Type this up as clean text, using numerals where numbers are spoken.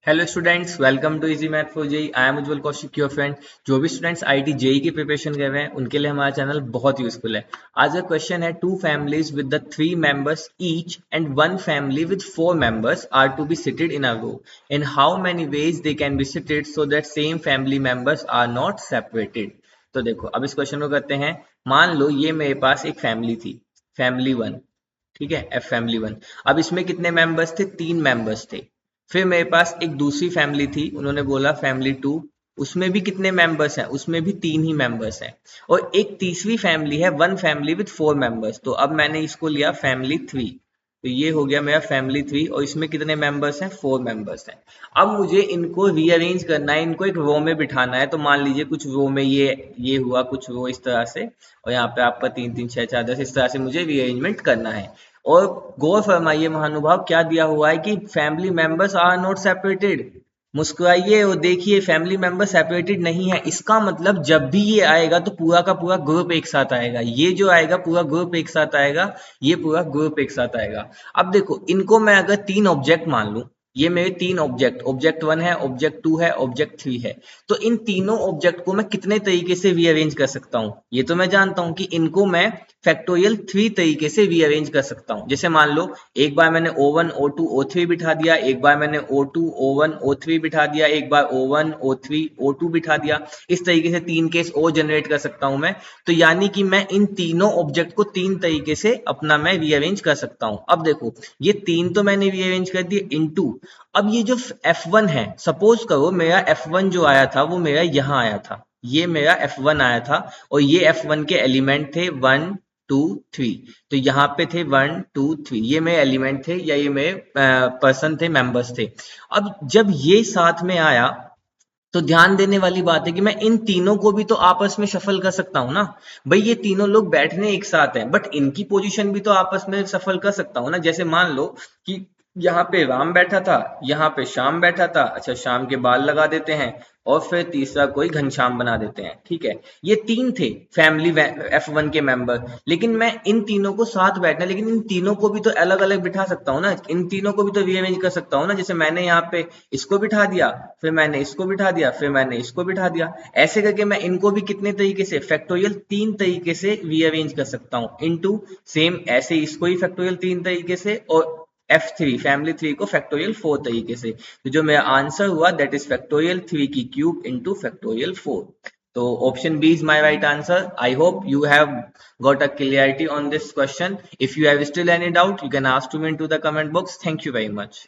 Hello students, welcome to easy math for JEE. I am Ujjwal Kaushik, your friend. जो भी students IIT JEE की preparation कर रहे हैं उनके लिए हमारा चैनल बहुत यूजफुल है। आज का क्वेश्चन है, two families with the 3 members each and one family with 4 members are to be seated in a row. In how many ways they can be seated so that same family members are not separated. तो देखो, अब इस question को करते हैं। मान लो ये मेरे पास एक फैमिली थी, फैमिली वन। ठीक है, एफ फैमिली वन। अब इसमें कितने मेंबर्स थे? 3 मेंबर्स थे। फिर मेरे पास एक दूसरी फैमिली थी, उन्होंने बोला फैमिली टू। उसमें भी कितने मेंबर्स हैं? उसमें भी 3 ही मेंबर्स हैं। और एक तीसरी फैमिली है, वन फैमिली विद 4 मेंबर्स। तो अब मैंने इसको लिया फैमिली थ्री। तो ये हो गया मेरा फैमिली थ्री, और इसमें कितने मेंबर्स हैं? 4 मेंबर्स हैं। अब मुझे इनको रीअरेंज करना है, इनको एक रो में बिठाना है। तो मान लीजिए कुछ रो में ये हुआ, कुछ रो इस तरह से, और यहाँ पे आपका 3 3 6 4 10, इस तरह से मुझे रीअरेंजमेंट करना है। और गौर फरमाइए महानुभाव, क्या दिया हुआ है कि family members are not separated. मुस्कुराइए और देखिए, फैमिली मेंबर सेपरेटेड नहीं है। इसका मतलब जब भी ये आएगा तो पूरा का पूरा ग्रुप एक साथ आएगा। ये जो आएगा पूरा ग्रुप एक साथ आएगा, ये पूरा ग्रुप एक साथ आएगा। अब देखो, इनको मैं अगर 3 ऑब्जेक्ट मान लूं, ये मेरे 3 ऑब्जेक्ट, ऑब्जेक्ट वन है, ऑब्जेक्ट टू है, ऑब्जेक्ट थ्री है। तो इन तीनों ऑब्जेक्ट को मैं कितने तरीके से रीअरेंज कर सकता हूँ? ये तो मैं जानता हूँ कि इनको मैं फैक्टोरियल 3 तरीके से रीअरेंज कर सकता हूँ। जैसे मान लो, एक बार मैंने O1 O2 O3 बिठा दिया, एक बार मैंने O2 O1 O3 बिठा दिया, एक बार O1 O3 O2 बिठा दिया। इस तरीके से 3 केस और जनरेट कर सकता हूं मैं। तो यानी कि मैं इन तीनों ऑब्जेक्ट को 3 तरीके से अपना मैं रीअरेंज कर सकता हूं। अब देखो, ये 3 तो मैंने रीअरेंज कर दिए इनटू। अब ये जो F1 है, सपोज करो मेरा F1 जो आया था वो मेरा यहाँ आया था। ये मेरा F1 आया था, और ये F1 के एलिमेंट थे 1 2 3। तो यहाँ पे थे 1 2 3, ये मेरे एलिमेंट थे, या ये मेरे पर्सन थे, मेंबर्स थे। अब जब ये साथ में आया, तो ध्यान देने वाली बात है कि मैं इन तीनों को भी तो आपस में शफल कर सकता हूं ना। भाई, ये तीनों लोग बैठने एक साथ हैं, बट इनकी पोजीशन भी तो आपस में सफल कर सकता हूं ना। जैसे मान लो कि यहाँ पे राम बैठा था, यहाँ पे श्याम बैठा था। अच्छा, श्याम के बाल लगा देते हैं, और फिर तीसरा कोई घनश्याम बना देते हैं। ठीक है, ये 3 थे फैमिली F1 के मेंबर। लेकिन मैं इन तीनों को साथ बैठना, लेकिन इन तीनों को भी तो अलग अलग बिठा सकता हूँ ना। इन तीनों को भी तो रीअरेंज कर सकता हूँ ना। जैसे मैंने यहाँ पे इसको बिठा दिया, फिर मैंने इसको बिठा दिया, फिर मैंने इसको बिठा दिया। ऐसे करके मैं इनको भी कितने तरीके से? फैक्टोरियल 3 तरीके से रीअरेंज कर सकता हूँ। इनटू सेम ऐसे इसको ही फैक्टोरियल 3 तरीके से, और F3 फैमिली थ्री को फैक्टोरियल 4 तरीके से। तो जो मेरा आंसर हुआ दैट इज फैक्टोरियल 3 की क्यूब इंटू फैक्टोरियल 4। तो option B is my right answer. I hope you have got a clarity on this question. If you have still any doubt, you can ask to me into the comment box. Thank you very much.